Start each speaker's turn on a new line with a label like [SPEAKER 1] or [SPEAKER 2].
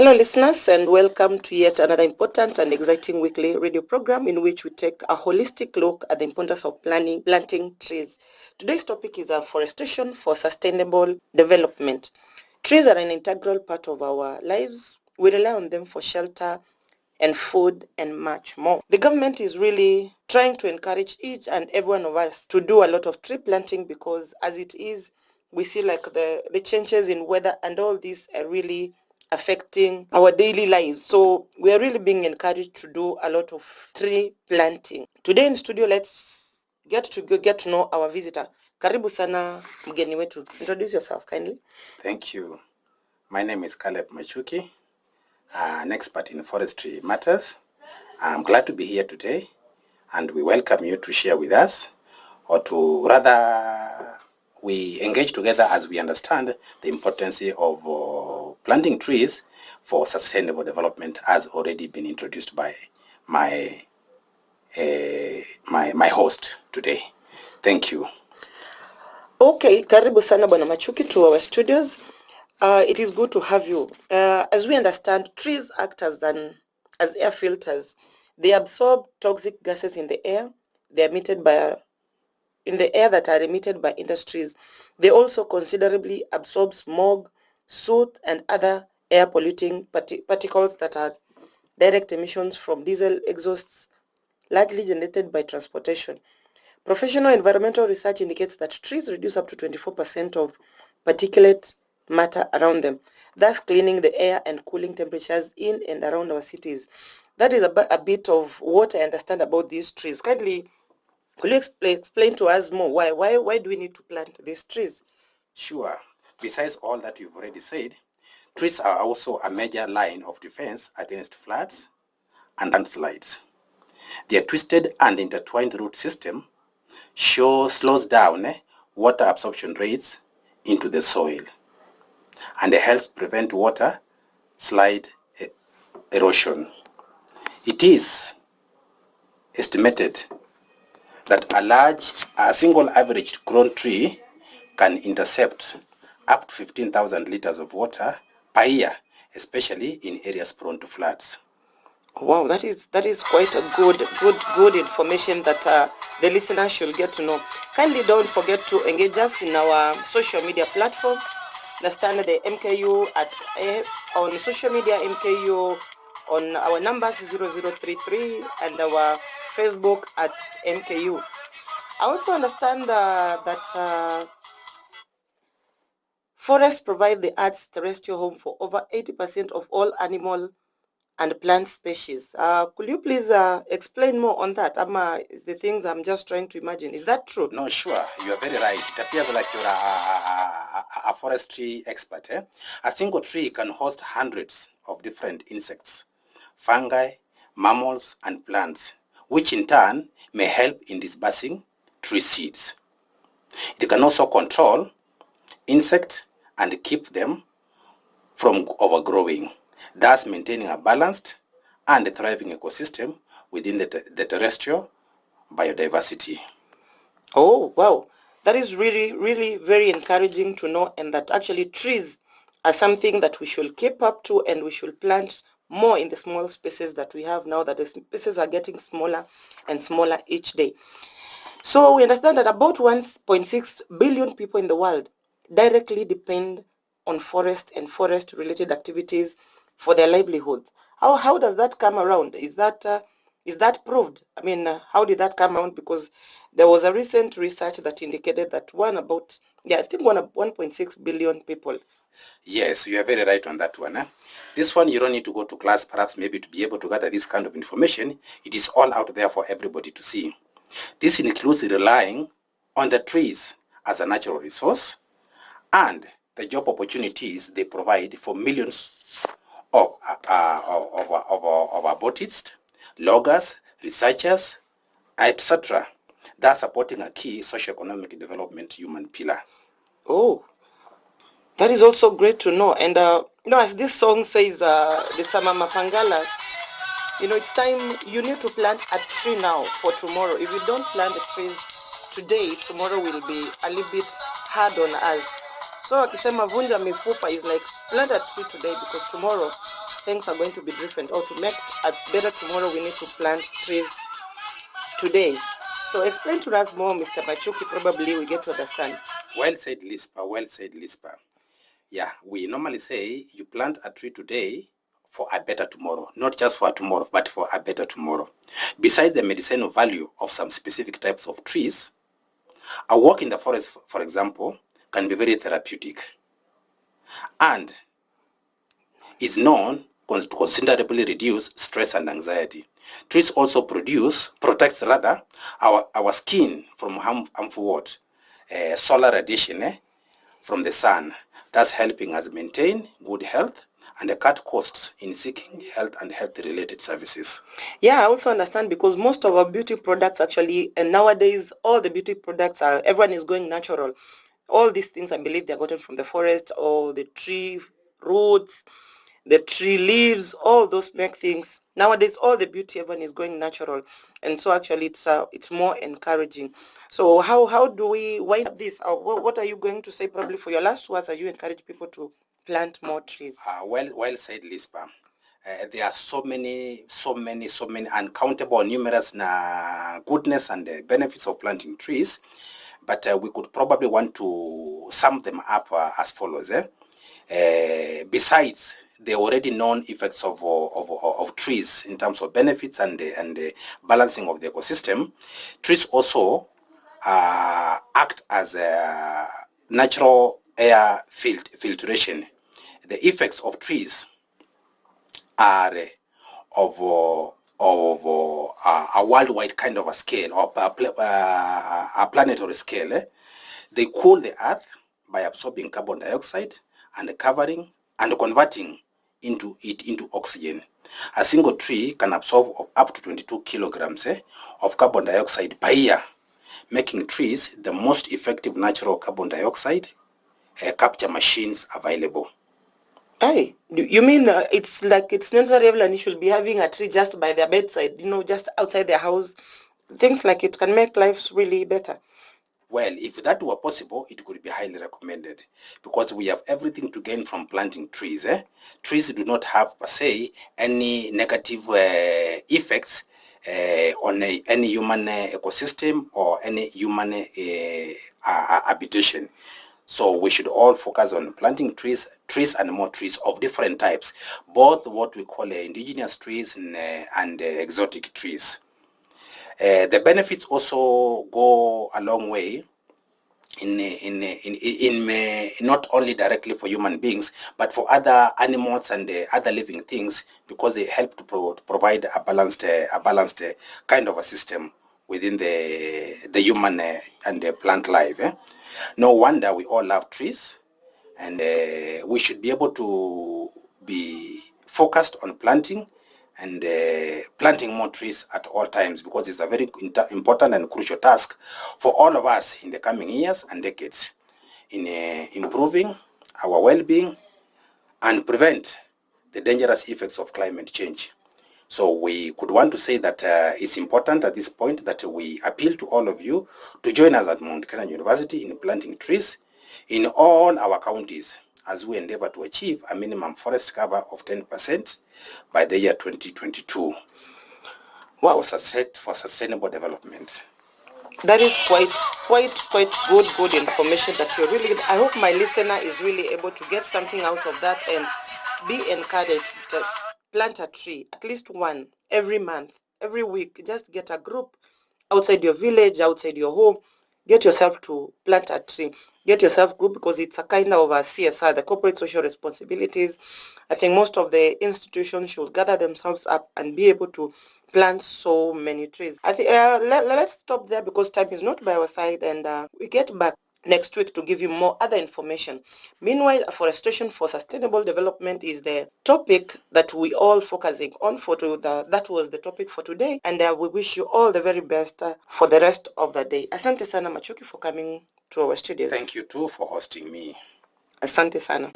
[SPEAKER 1] Hello, listeners, and welcome to yet another important and exciting weekly radio program in which we take a holistic look at the importance of planting trees. Today's topic is afforestation for sustainable development. Trees are an integral part of our lives. We rely on them for shelter and food and much more. The government is really trying to encourage each and every one of us to do a lot of tree planting because as it is, we see like the changes in weather and all these are really affecting our daily lives. So we are really being encouraged to do a lot of tree planting. Today in studio, let's get to know our visitor. Karibu sana mgeni wetu. Introduce yourself kindly.
[SPEAKER 2] Thank you. My name is Caleb Machuki, an expert in forestry matters. I'm glad to be here today, and we welcome you to share with us, or to rather we engage together as we understand the importance of planting trees for sustainable development, as already been introduced by my host today. Thank you.
[SPEAKER 1] Okay, karibu sana Bwana Machuki to our studios. It is good to have you. As we understand, trees act as air filters. They absorb toxic gases in the air. They are emitted in the air that are emitted by industries. They also considerably absorb smog, soot, and other air polluting particles that are direct emissions from diesel exhausts, largely generated by transportation. Professional environmental research indicates that trees reduce up to 24% of particulate matter around them, thus cleaning the air and cooling temperatures in and around our cities. That is a bit of what I understand about these trees. Kindly, could you explain to us more why do we need to plant these trees?
[SPEAKER 2] Sure. Besides all that you've already said, trees are also a major line of defense against floods and landslides. Their twisted and intertwined root system slows down water absorption rates into the soil and helps prevent water slide erosion. It is estimated that a single average grown tree can intercept up to 15,000 liters of water per year, especially in areas prone to floods.
[SPEAKER 1] Wow, that is quite a good information that the listeners should get to know. Kindly don't forget to engage us in our social media platform. Understand the MKU on social media, MKU on our numbers 0033 and our Facebook at MKU. I also understand that forests provide the Earth's terrestrial home for over 80% of all animal and plant species. Could you please explain more on that? Is the things I'm just trying to imagine. Is that true?
[SPEAKER 2] No, sure. You are very right. It appears like you're a forestry expert. A single tree can host hundreds of different insects, fungi, mammals, and plants, which in turn may help in dispersing tree seeds. It can also control insects and keep them from overgrowing, thus maintaining a balanced and thriving ecosystem within the terrestrial biodiversity.
[SPEAKER 1] Oh, wow. That is really, really very encouraging to know, and that actually trees are something that we should keep up to, and we should plant more in the small spaces that we have now, that the spaces are getting smaller and smaller each day. So we understand that about 1.6 billion people in the world directly depend on forest and forest-related activities for their livelihoods. How does that come around? Is that proved? How did that come around? Because there was a recent research that indicated that 1.6 billion people.
[SPEAKER 2] Yes, you are very right on that one. This one, you don't need to go to class perhaps maybe to be able to gather this kind of information. It is all out there for everybody to see. This includes relying on the trees as a natural resource and the job opportunities they provide for millions of arborists, loggers, researchers, etc. Thus supporting a key socio-economic development human pillar.
[SPEAKER 1] Oh, that is also great to know. And as this song says, the Sama Mapangala, it's time you need to plant a tree now for tomorrow. If you don't plant the trees today, tomorrow will be a little bit hard on us. So akisema vunja mifupa is like plant a tree today because tomorrow things are going to be different, or to make a better tomorrow, we need to plant trees today. So explain to us more, Mr. Machuki, probably we get to understand.
[SPEAKER 2] Well said, Lispa. Well said, Lispa. Yeah, we normally say you plant a tree today for a better tomorrow, not just for tomorrow, but for a better tomorrow. Besides the medicinal value of some specific types of trees, a walk in the forest, for example, can be very therapeutic and is known to considerably reduce stress and anxiety. Trees also protects our skin from harmful solar radiation from the sun, thus helping us maintain good health and cut costs in seeking health and health-related services.
[SPEAKER 1] Yeah, I also understand, because most of our beauty products actually, and nowadays all the beauty products are, everyone is going natural. All these things, I believe, they're gotten from the forest or the tree roots, the tree leaves, all those make things. Nowadays, all the beauty, everyone is going natural, and so actually it's more encouraging. So how do we wind up this? What are you going to say probably for your last words as you encourage people to plant more trees?
[SPEAKER 2] Well said, Lispa. There are so many uncountable, numerous goodness and benefits of planting trees, but we could probably want to sum them up as follows. Besides the already known effects of trees in terms of benefits and balancing of the ecosystem, trees also act as a natural air filtration. The effects of trees are of a worldwide kind of a scale, or a planetary scale. They cool the earth by absorbing carbon dioxide and covering and converting into oxygen. A single tree can absorb up to 22 kilograms of carbon dioxide per year, making trees the most effective natural carbon dioxide capture machines available.
[SPEAKER 1] Hey, you mean it's like it's necessary everyone should be having a tree just by their bedside, just outside their house? Things like it can make lives really better.
[SPEAKER 2] Well, if that were possible, it could be highly recommended, because we have everything to gain from planting trees. Trees do not have, per se, any negative effects on any human ecosystem or any human habitation. So we should all focus on planting trees and more trees of different types, both what we call indigenous trees and exotic trees. The benefits also go a long way in not only directly for human beings, but for other animals and other living things, because they help to provide a balanced kind of a system within the human and the plant life. No wonder we all love trees, and we should be able to be focused on planting and planting more trees at all times, because it's a very important and crucial task for all of us in the coming years and decades in improving our well-being and prevent the dangerous effects of climate change. So we could want to say that it's important at this point that we appeal to all of you to join us at Mount Kenya University in planting trees in all our counties, as we endeavor to achieve a minimum forest cover of 10% by the year 2022.
[SPEAKER 1] Wow,
[SPEAKER 2] for sustainable development.
[SPEAKER 1] that is quite good information that you're really. I hope my listener is really able to get something out of that and be encouraged to plant a tree, at least one every month, every week. Just get a group outside your village, outside your home. Get yourself to plant a tree. Get yourself group, because it's a kind of a CSR, the corporate social responsibilities. I think most of the institutions should gather themselves up and be able to plant so many trees. I think let's stop there, because time is not by our side, and we get back next week to give you more other information. Meanwhile, afforestation for sustainable development is the topic that we all focusing on that was the topic for today, and we wish you all the very best for the rest of the day. Asante sana Machuki for coming to our studios.
[SPEAKER 2] Thank you too for hosting me.
[SPEAKER 1] Asante sana.